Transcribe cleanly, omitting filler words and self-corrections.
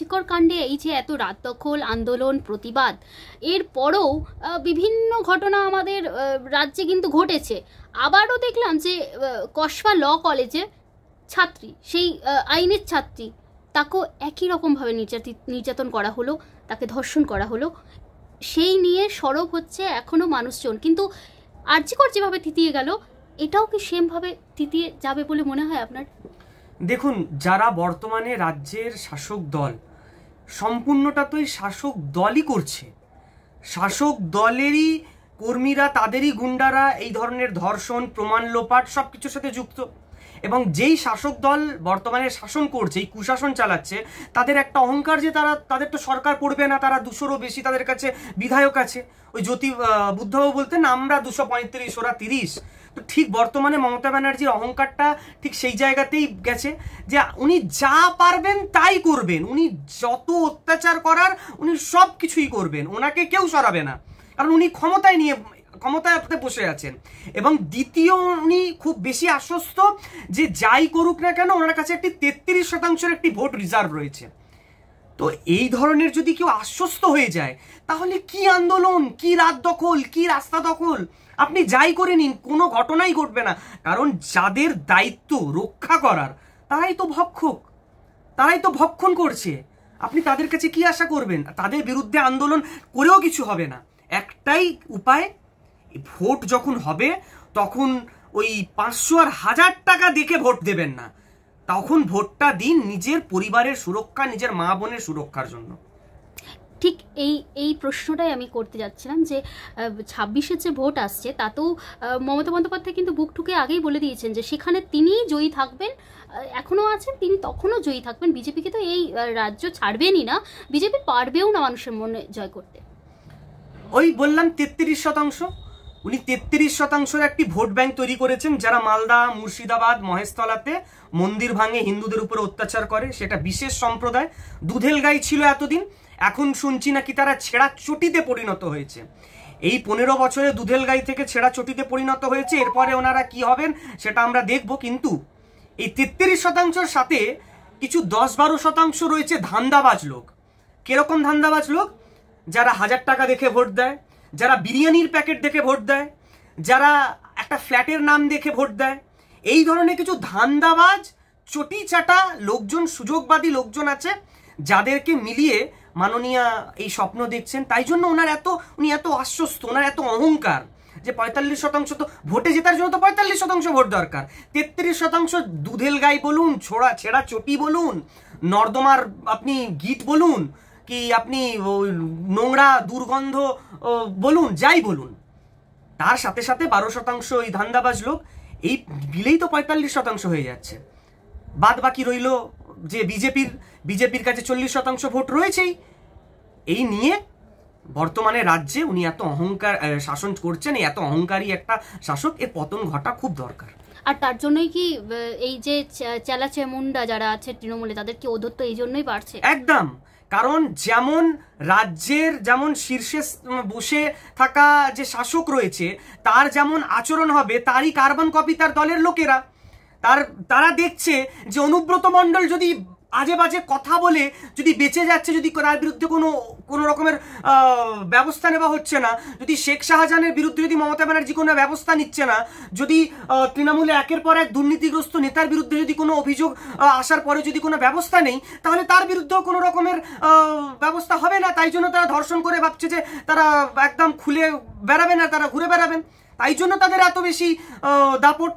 জি কর কাণ্ডে এই যে এত রাত দখল আন্দোলন প্রতিবাদ এরপরও বিভিন্ন ঘটনা আমাদের রাজ্যে কিন্তু ঘটেছে। আবারও দেখলাম যে কসবা ল কলেজে ছাত্রী, সেই আইনের ছাত্রী, তাকেও একই রকমভাবে নির্যাতন করা হলো, তাকে ধর্ষণ করা হলো। সেই নিয়ে সরব হচ্ছে এখনও মানুষজন, কিন্তু জি কর যেভাবে থিতিয়ে গেল এটাও কি সেমভাবে থিতিয়ে যাবে বলে মনে হয় আপনার? দেখুন, যারা বর্তমানে রাজ্যের শাসক দল, সম্পূর্ণটা তো এই শাসক দলই করছে। শাসক দলেরই কর্মীরা, তাদেরই গুন্ডারা এই ধরনের ধর্ষণ, প্রমাণ লোপাট সব কিছুর সাথে যুক্ত। এবং যেই শাসক দল বর্তমানে শাসন করছে, এই কুশাসন চালাচ্ছে, তাদের একটা অহংকার যে তাদের তো সরকার পড়বে না, তারা 200-রও বেশি তাদের কাছে বিধায়ক আছে। ওই জ্যোতি বুদ্ধবাবু বলতেন আমরা 235, ওরা 30। তো ঠিক বর্তমানে মমতা ব্যানার্জির অহংকারটা ঠিক সেই জায়গাতেই গেছে যে উনি যা পারবেন তাই করবেন, উনি যত অত্যাচার করার উনি সব কিছুই করবেন, ওনাকে কেউ সরাবে না, কারণ উনি ক্ষমতায় বসে আছেন। এবং দ্বিতীয়, উনি খুব বেশি আশ্বস্ত যে যাই করুক না কেন ওনার কাছে একটি 33% একটি ভোট রিজার্ভ রয়েছে। তো এই ধরনের যদি কেউ আশ্বস্ত হয়ে যায়, তাহলে কি আন্দোলন, কি রাত দখল, কি রাস্তা দখল, আপনি যাই করে নিন, কোনো ঘটনাই ঘটবে না। কারণ যাদের দায়িত্ব রক্ষা করার, তারাই তো ভক্ষক, তারাই তো ভক্ষণ করছে। আপনি তাদের কাছে কি আশা করবেন? তাদের বিরুদ্ধে আন্দোলন করেও কিছু হবে না। একটাই উপায়, ভোট যখন হবে তখন ওই 500 আর 1000 টাকা দেখে ভোট দেবেন না, তখন ভোটটা দিন নিজের পরিবারের সুরক্ষা, নিজের মা বোনের সুরক্ষার জন্য। ঠিক এই প্রশ্নটাই আমি করতে যাচ্ছিলাম যে 26-এর যে ভোট আসছে তাতেও মমতা বন্দ্যোপাধ্যায় কিন্তু বুক ঠুকে আগেই বলে দিয়েছেন যে সেখানে তিনিই জয়ী থাকবেন, এখনও আছেন, তিনি তখনও জয়ী থাকবেন। বিজেপিকে তো এই রাজ্য ছাড়বেনই না, বিজেপি পারবেও না মানুষের মনে জয় করতে। ওই বললাম 33%, উনি 33% একটি ভোট ব্যাংক তৈরি করেছেন, যারা মালদা, মুর্শিদাবাদ, মহেশতলাতে মন্দির ভাঙে, হিন্দুদের উপরে অত্যাচার করে। সেটা বিশেষ সম্প্রদায়। দুধেল গাই ছিল এতদিন, এখন শুনছি নাকি তারা ছেঁড়া চটিতে পরিণত হয়েছে। এই 15 বছরে দুধেল গাই থেকে ছেঁড়া চটিতে পরিণত হয়েছে। এরপরে ওনারা কি হবেন সেটা আমরা দেখব। কিন্তু এই 33%-র সাথে কিছু 10-12% রয়েছে ধান্দাবাজ লোক। কিরকম ধান্দাবাজ লোক? যারা 1000 টাকা দেখে ভোট দেয়, যারা বিরিয়ানির প্যাকেট দেখে ভোট দেয়, যারা একটা ফ্ল্যাটের নাম দেখে ভোট দেয়, এই ধরনের কিছু ধান্দাবাজ চটি চাটা লোকজন, সুযোগবাদী লোকজন আছে, যাদেরকে মিলিয়ে মাননীয়া এই স্বপ্ন দেখছেন। তাই জন্য উনি এত আশ্বস্ত, ওনার এত অহংকার যে 45% তো ভোটে জেতার জন্য তো 45% ভোট দরকার। 33% দুধেল গাই বলুন, ছেঁড়া চটি বলুন, নর্দমার আপনি গিট বলুন, কি আপনি নোংরা দুর্গন্ধ বলুন, যাই বলুন, তার সাথে সাথে 12% এই ধান্দাবাজ লোক, এই বিলেই তো 45% হয়ে যাচ্ছে। বাদ বাকি রইল যে বিজেপির কাছে 40% ভোট রয়েছেই। এই নিয়ে বর্তমানে রাজ্যে উনি এত অহংকার শাসন করছেন, এত অহংকারী একটা শাসক, এর পতন ঘটা খুব দরকার। আর তার জন্যই কি এই যে চেলাচেমুন্ডা যারা আছে তৃণমূলে, তাদের কি অধত্ব এই জন্যই বাড়ছে? একদম। কারণ যেমন রাজ্যের যেমন শীর্ষে বসে থাকা যে শাসক রয়েছে, তার যেমন আচরণ হবে, তারই কার্বন কপি তার দলের লোকেরা। তারা দেখছে যে অনুব্রত মণ্ডল যদি আজে বাজে কথা বলে যদি বেঁচে যাচ্ছে, যদি তার বিরুদ্ধে কোনো রকমের ব্যবস্থা নেওয়া হচ্ছে না, যদি শেখ শাহজাহানের বিরুদ্ধে যদি মমতা ব্যানার্জি কোনো ব্যবস্থা নিচ্ছে না, যদি তৃণমূলে একের পর এক দুর্নীতিগ্রস্ত নেতার বিরুদ্ধে যদি কোনো অভিযোগ আসার পরে যদি কোনো ব্যবস্থা নেই, তাহলে তার বিরুদ্ধেও কোনো রকমের ব্যবস্থা হবে না। তাই জন্য তারা ধর্ষণ করে ভাবছে যে তারা একদম খুলে বেড়াবেন, আর তারা ঘুরে বেড়াবেন। তাই জন্য তাদের এত বেশি দাপট।